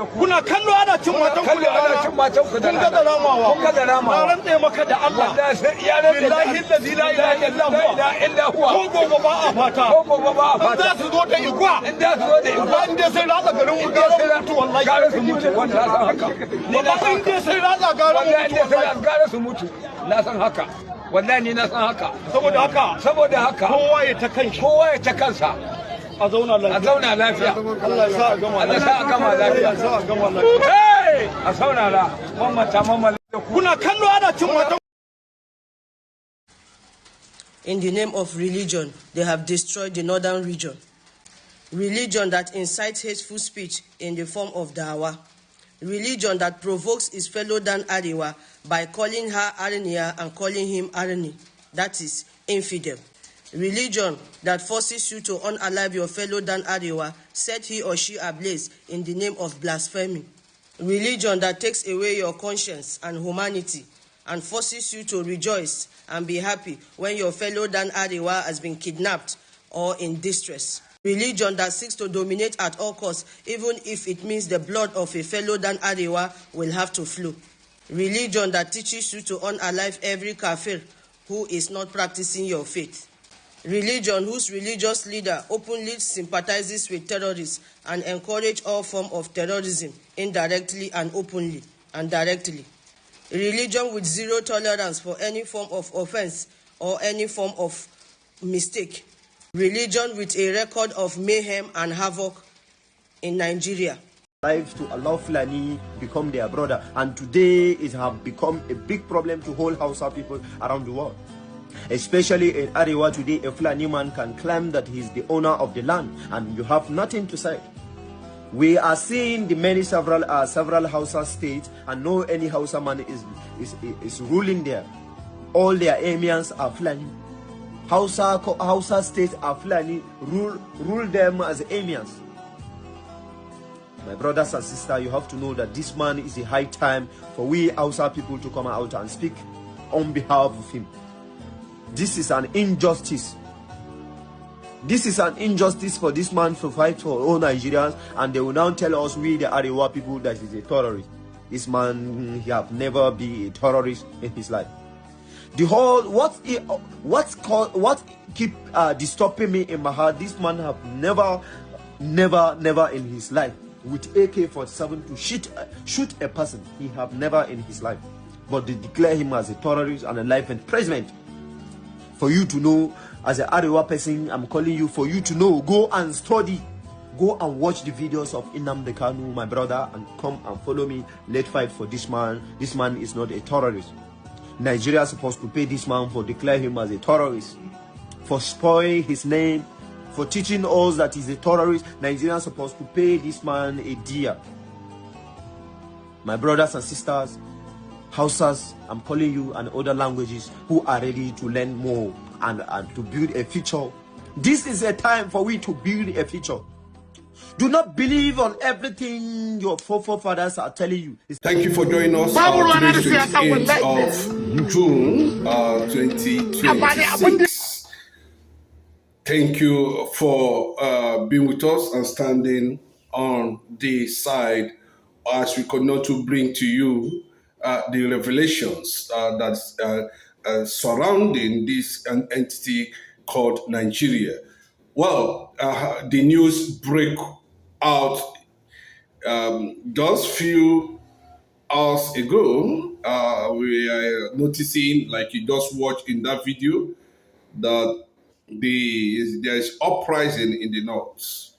Kuna kallo ana cin matan ku kun ga da ramawa na rantse maka da Allah billahi allazi la ilaha huwa ko gobe ba a fata za su zo da igwa inda sai ratsa garin mu garin mutu wallahi gare su mutu wallahi san haka ni na san inda sai ratsa garin mutu wallahi gare su mutu na san haka wallahi ni na san haka saboda haka kowa ya ta kansa a zauna lafiya Allah ya sa a gama lafiya a saurara mamata kuna kallo ana cin matan. In the name of religion, they have destroyed the northern region. Religion that incites hateful speech in the form of da'wah. Religion that provokes its fellow Dan Arewa by calling her Arania and calling him Arani. That is infidel. Religion that forces you to unalive your fellow Dan Arewa, set he or she ablaze in the name of blasphemy. Religion that takes away your conscience and humanity and forces you to rejoice and be happy when your fellow Dan Arewa has been kidnapped or in distress. Religion that seeks to dominate at all costs, even if it means the blood of a fellow Dan Arewa will have to flow. Religion that teaches you to unalive every kafir who is not practicing your faith. Religion whose religious leader openly sympathizes with terrorists and encourages all forms of terrorism indirectly and openly and directly. Religion with zero tolerance for any form of offense or any form of mistake. Religion with a record of mayhem and havoc in Nigeria. Life to allow Fulani become their brother, and today it has become a big problem to whole Hausa people around the world. Especially in Arewa today, a Fulani man can claim that he is the owner of the land and you have nothing to say. We are seeing the several Hausa states, and no any Hausa man is ruling there. All their emirs are Fulani. Hausa states are Fulani, rule them as emirs. My brothers and sisters, you have to know that this man is a high time for we Hausa people to come out and speak on behalf of him. This is an injustice. This is an injustice for this man to fight for all Nigerians, and they will now tell us, we the Arewa people, that he's a terrorist. This man, he have never been a terrorist in his life. The whole what keep disturbing me in my heart, this man have never in his life with AK-47 to shoot a person. He have never in his life, but they declare him as a terrorist and a life imprisonment. For you to know, as an Arewa person, I'm calling you for you to know. Go and study. Go and watch the videos of Nnamdi Kanu, my brother, and come and follow me. Let's fight for this man. This man is not a terrorist. Nigeria is supposed to pay this man for declaring him as a terrorist, for spoiling his name, for teaching us that he's a terrorist. Nigeria is supposed to pay this man a dear. My brothers and sisters, Hausas, I'm calling you, and other languages who are ready to learn more and to build a future. This is a time for we to build a future. Do not believe on everything your forefathers are telling you. Thank you for joining us today, 28th of June 2026. Thank you for being with us and standing on the side as we continue to bring to you the revelations that surrounding this entity called Nigeria. Well, the news break out just few hours ago. We are noticing, like you just watched in that video, that there is uprising in the north,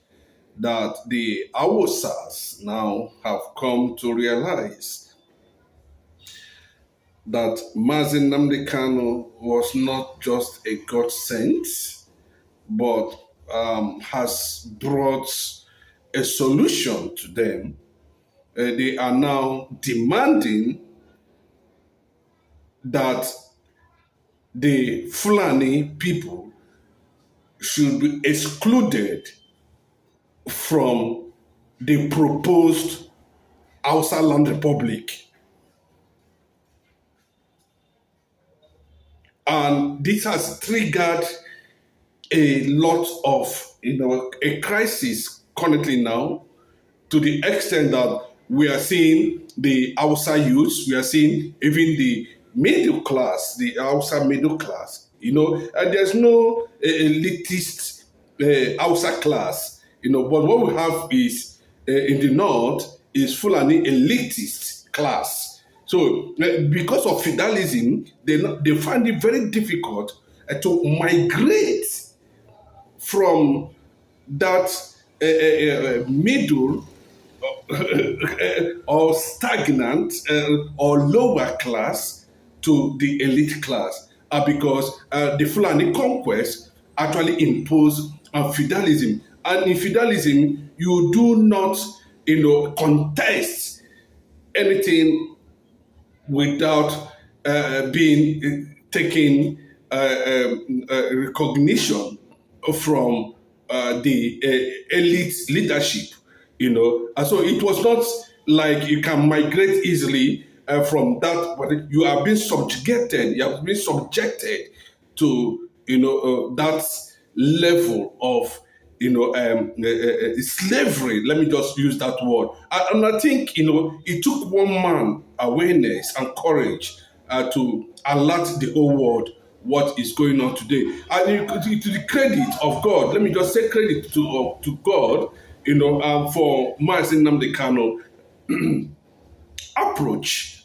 that the Hausas now have come to realize that Nnamdi Kanu was not just a God sent, but has brought a solution to them. They are now demanding that the Fulani people should be excluded from the proposed Hausa Land Republic. And this has triggered a lot of, a crisis currently now, to the extent that we are seeing the Hausa youths, we are seeing even the middle class, the Hausa middle class, and there's no elitist Hausa class, but what we have is, in the north, is Fulani elitist class. So because of feudalism, they find it very difficult to migrate from that middle or stagnant or lower class to the elite class, because the Fulani conquest actually imposed feudalism. And in feudalism, you do not, contest anything without being taken recognition from the elite leadership, And so it was not like you can migrate easily from that, but you have been subjugated, to, that level of, slavery. Let me just use that word. And I think, it took one man awareness and courage to alert the whole world what is going on today. And to the credit of God, let me just say credit to God, for Nnamdi Kanu approach,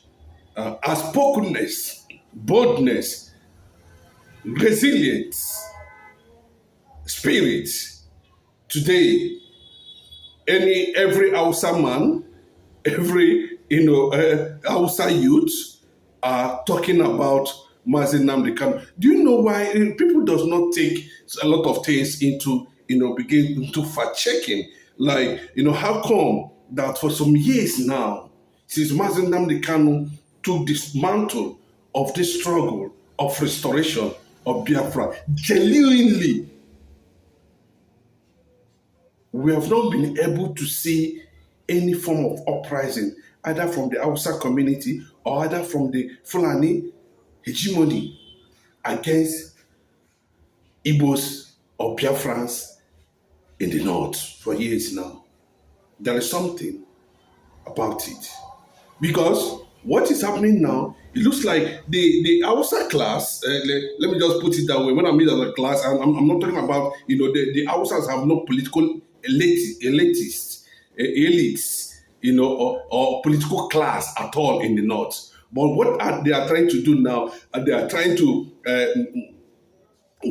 outspokenness, boldness, resilience, spirit. Today, every Hausa man, every Hausa youth are talking about Nnamdi Kanu. Do you know why people does not take a lot of things into begin into fact checking? Like, how come that for some years now, since Nnamdi Kanu took this mantle of this struggle of restoration of Biafra, genuinely, we have not been able to see any form of uprising, either from the Hausa community or either from the Fulani hegemony against Igbos or Biafrans in the north for years now. There is something about it. Because what is happening now, it looks like the Hausa class, let me just put it that way. When I mean as a class, I'm not talking about, the Hausas have no political elites, or political class at all in the north. But what they are trying to do now, they are trying to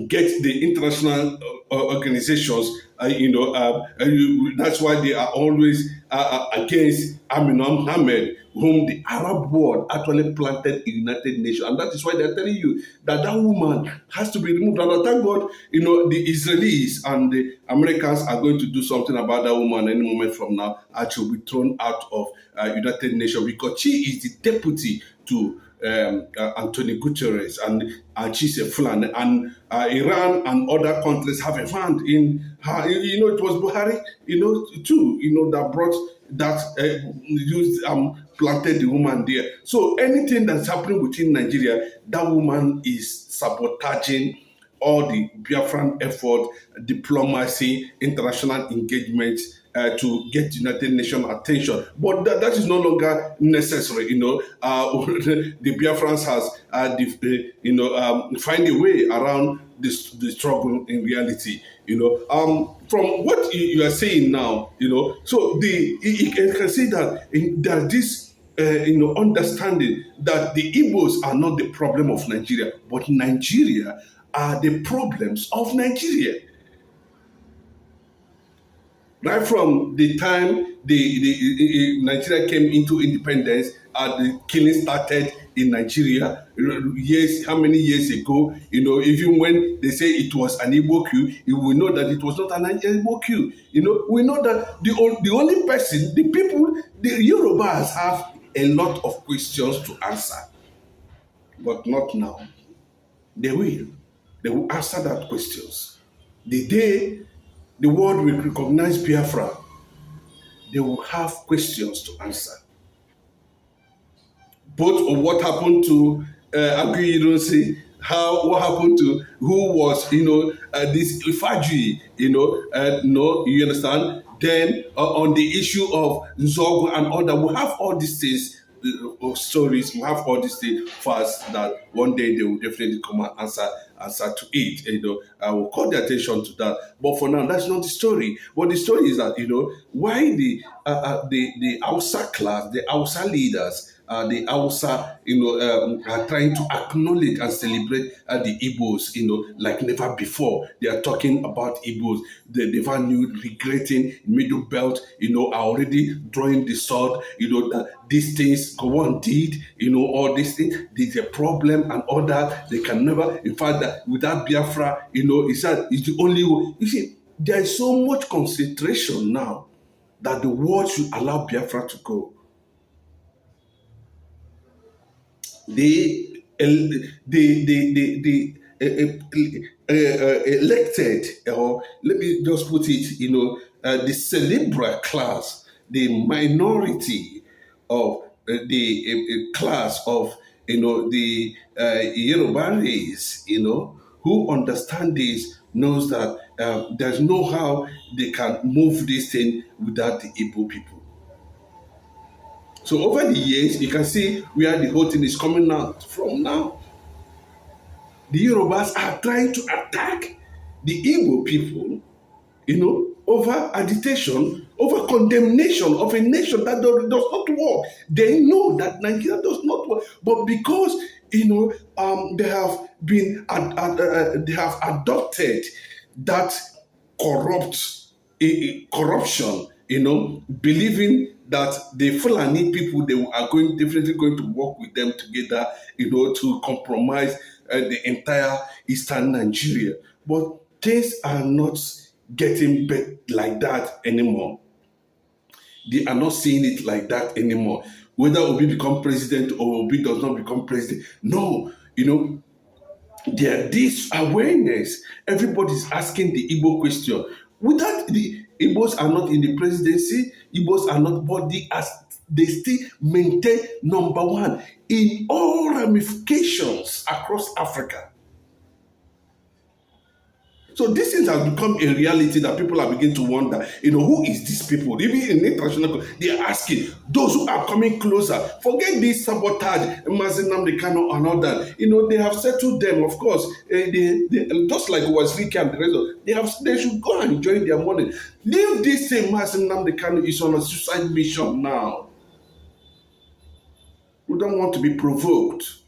get the international organizations, that's why they are always against Aminah Mohammed, whom the Arab world actually planted in United Nations. And that is why they're telling you that woman has to be removed. And I thank God, the Israelis and the Americans are going to do something about that woman any moment from now, and she'll be thrown out of United Nations, because she is the deputy to Antonio Guterres, and she's a Fulani, and Iran and other countries have a hand in her. It was Buhari, too, that brought that, planted the woman there. So anything that's happening within Nigeria, that woman is sabotaging all the Biafran effort, diplomacy, international engagement, to get United Nations attention. But that is no longer necessary. The Biafrans has find a way around the struggle in reality. From what you are saying now, so you can see that there's this understanding that the Igbos are not the problem of Nigeria, but Nigeria are the problems of Nigeria. Right from the time the Nigeria came into independence, the killing started in Nigeria. How many years ago? Even when they say it was an Igbo coup, you will know that it was not an Igbo coup. We know that the only person, the people, the Yorubas have a lot of questions to answer, but not now. They will answer that questions. The day the world will recognize Biafra, they will have questions to answer. Both of what happened to Aguiyi Ironsi what happened to who was, this Ifajui, no, you understand? Then on the issue of Nzogo and all that, we have all these things, stories, we have all these things fast that one day they will definitely come and answer to it. I will call the attention to that. But for now, that's not the story. But the story is that, why the Hausa class, the Hausa leaders, the Hausa, are trying to acknowledge and celebrate the Igbos, like never before. They are talking about Igbos. They never knew, regretting Middle Belt, are already drawing the sword, that these things go on did, all these things, there's a problem and all that. They can never, in fact, that without Biafra, it's the only way. You see, there is so much concentration now that the world should allow Biafra to go. They elected, or let me just put it, the cerebral class, the minority of the class of, the Yoruba race, who understand this, knows that there's no how they can move this thing without the Igbo people. So over the years, you can see where the whole thing is coming out from now. The Yorubas are trying to attack the Igbo people, over agitation, over condemnation of a nation that does not work. They know that Nigeria does not work, but because they have been they have adopted that corruption, believing that the Fulani people, they are definitely going to work with them together, to compromise the entire eastern Nigeria. But things are not getting better like that anymore. They are not seeing it like that anymore. Whether Obi become president or Obi does not become president, no, there is awareness. Everybody's asking the Igbo question. Without the Igbos are not in the presidency, Igbos are not, but they still maintain number one in all ramifications across Africa. So these things have become a reality that people are beginning to wonder, who is these people? Even in international, they are asking those who are coming closer. Forget this sabotage, Nnamdi Kanu and all that. They have settled them, of course. They just like was Ricky and the rest of they should go and enjoy their money. Leave this same Nnamdi Kanu is on a suicide mission now. We don't want to be provoked.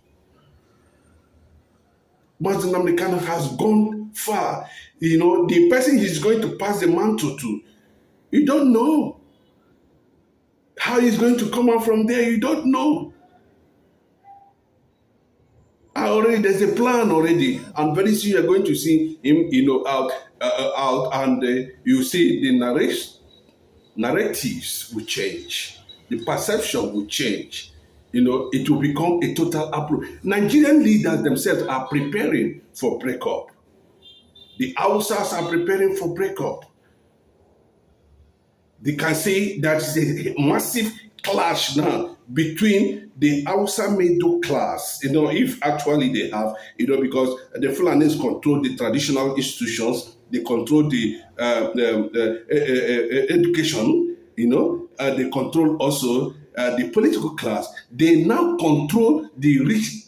Nnamdi Kanu has gone far. The person he's going to pass the mantle to, you don't know how he's going to come out from there. You don't know. There's a plan already, and very soon you're going to see him, out, and you see the narratives will change, the perception will change. It will become a total approach. Nigerian leaders themselves are preparing for breakup. The Hausas are preparing for breakup. They can see there's a massive clash now between the Hausa middle class, if actually they have, because the Fulanis control the traditional institutions, they control the education, they control also the political class. They now control the rich,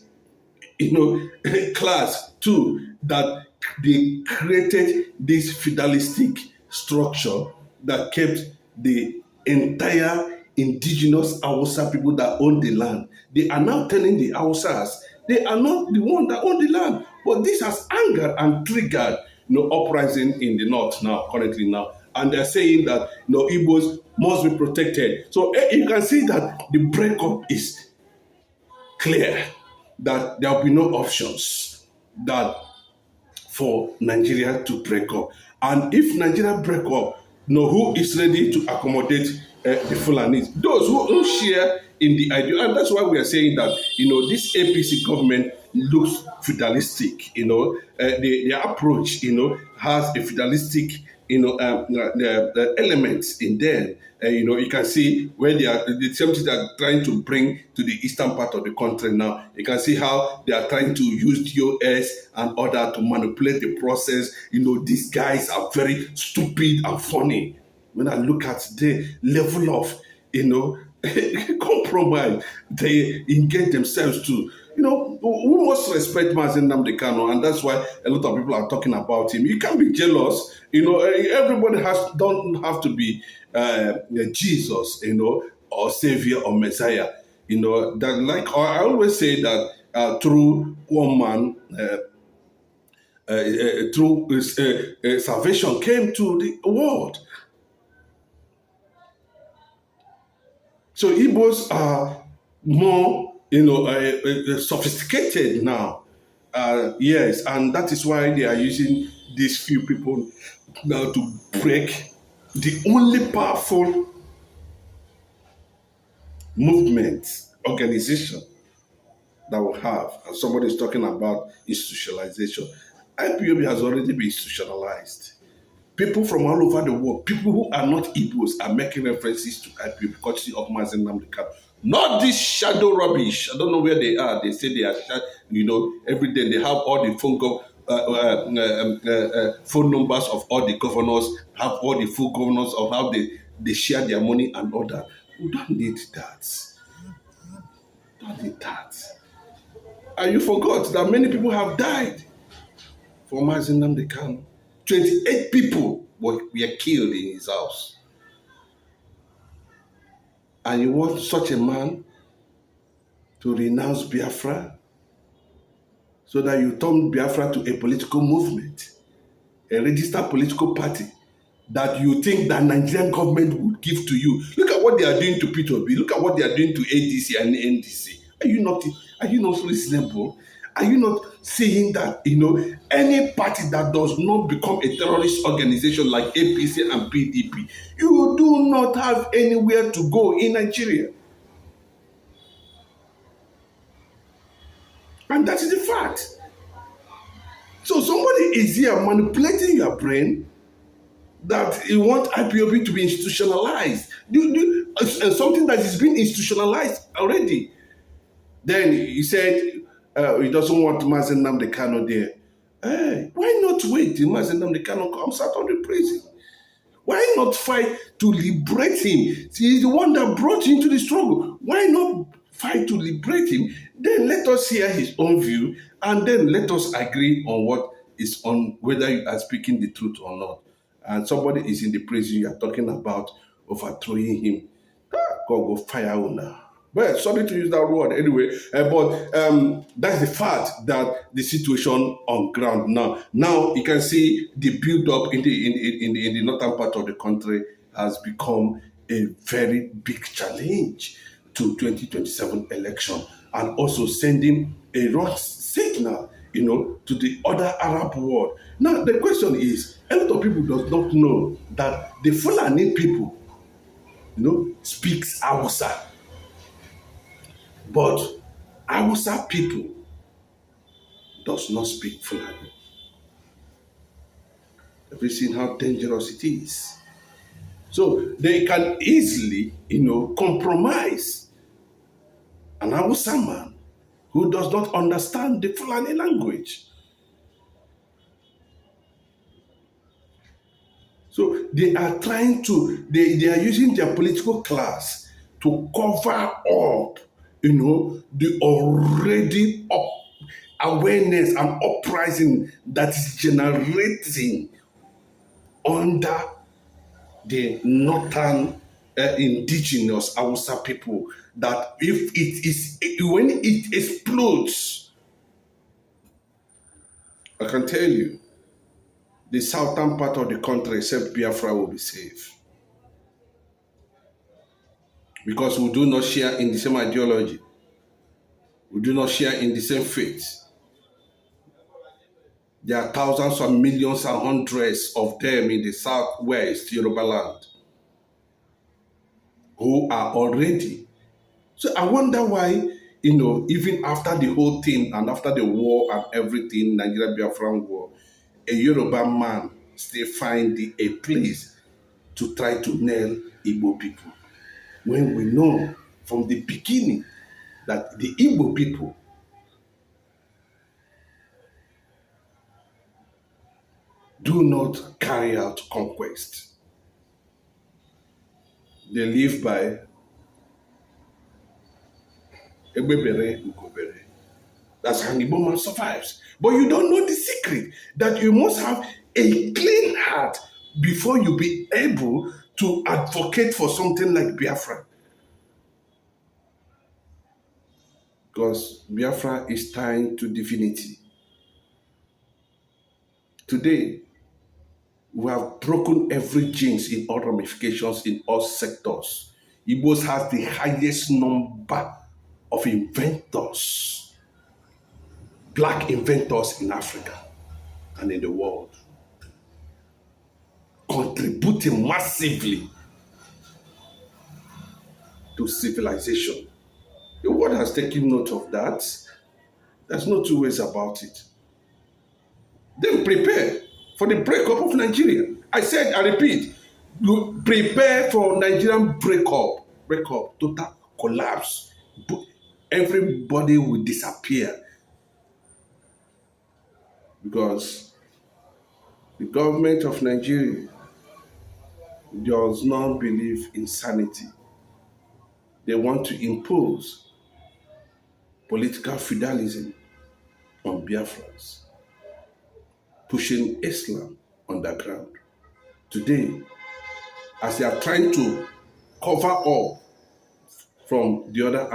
class too, that they created this feudalistic structure that kept the entire indigenous Hausa people that own the land. They are now telling the Hausas they are not the one that own the land. But this has angered and triggered uprising in the north currently now. And they're saying that Igbos must be protected. So you can see that the breakup is clear, that there will be no options for Nigeria to break up. And if Nigeria break up, who is ready to accommodate the Fulanis? Those who share in the idea. And that's why we are saying that, this APC government looks feudalistic. Their approach, has a feudalistic the elements in them. You can see where they are, the same thing they are trying to bring to the eastern part of the country now. You can see how they are trying to use DOS and other to manipulate the process. These guys are very stupid and funny. When I look at the level of, compromise they engage themselves to, we must respect Nnamdi Kanu, and that's why a lot of people are talking about him. You can't be jealous. Everybody don't have to be Jesus, or Savior or Messiah. That, like I always say that through one man, through salvation came to the world. So Igbos are more, sophisticated now. Yes, and that is why they are using these few people now to break the only powerful movement, organization that we have. And somebody is talking about institutionalization. IPOB has already been institutionalized. People from all over the world, people who are not Igbos, are making references to IPOB courtesy of Nnamdi Kanu. Not this shadow rubbish. I don't know where they are. They say they are, every day they have all the phone numbers of all the governors, have all the full governors of how they share their money and all that. We don't need that. Don't need that. And you forgot that many people have died for Nnamdi Kanu. 28 people were killed in his house. And you want such a man to renounce Biafra so that you turn Biafra to a political movement, a registered political party that you think that Nigerian government would give to you. Look at what they are doing to P2B. Look at what they are doing to ADC and NDC. Are you not reasonable? Are you not seeing that, any party that does not become a terrorist organization like APC and PDP, you do not have anywhere to go in Nigeria? And that is the fact. So somebody is here manipulating your brain that you want IPOB to be institutionalized. Something that is being institutionalized already. Then he said he doesn't want Nnamdi Kanu there. Hey, why not wait till Nnamdi Kanu comes out of the prison? Why not fight to liberate him? He's the one that brought you into the struggle. Why not fight to liberate him? Then let us hear his own view, and then let us agree on what is on, whether you are speaking the truth or not. And somebody is in the prison, you are talking about overthrowing him. God will fire you now. Well, sorry to use that word anyway, but that's the fact that the situation on ground now. Now you can see the build-up in the northern part of the country has become a very big challenge to 2027 election, and also sending a wrong signal, to the other Arab world. Now the question is, a lot of people does not know that the Fulani people, speaks Hausa. But Hausa people does not speak Fulani. Have you seen how dangerous it is? So they can easily, compromise an Hausa man who does not understand the Fulani language. So they are trying to, they are using their political class to cover up, the already awareness and uprising that is generating under the northern indigenous Hausa people, that when it explodes, I can tell you, the southern part of the country, except Biafra, will be safe. Because we do not share in the same ideology. We do not share in the same faith. There are thousands and millions and hundreds of them in the southwest Yoruba land who are already. So I wonder why, even after the whole thing and after the war and everything, Nigeria Biafran war, a Yoruba man still find a place to try to nail Igbo people, when we know from the beginning that the Igbo people do not carry out conquest. They live by Egbebere Ukobere. That's how Igbo man survives. But you don't know the secret, that you must have a clean heart before you be able to advocate for something like Biafra. Because Biafra is tied to divinity. Today, we have broken every jinx in all ramifications in all sectors. Igbos have the highest number of inventors, black inventors in Africa and in the world, contributing massively to civilization. The world has taken note of that. There's no two ways about it. Then prepare for the breakup of Nigeria. I said, I repeat, you prepare for Nigerian breakup, total collapse. Everybody will disappear because the government of Nigeria does not believe in sanity. They want to impose political feudalism on Biafrans, pushing Islam underground. Today, as they are trying to cover up from the other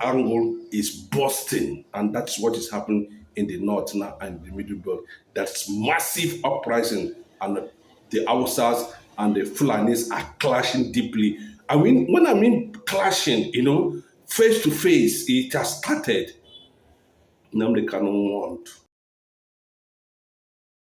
angle is busting, and that's what is happening in the north now and the middle belt. That's massive uprising, and the Hausas and the Fulanis are clashing deeply. I mean, when I mean clashing, face to face, it has started. Nnamdi Kanu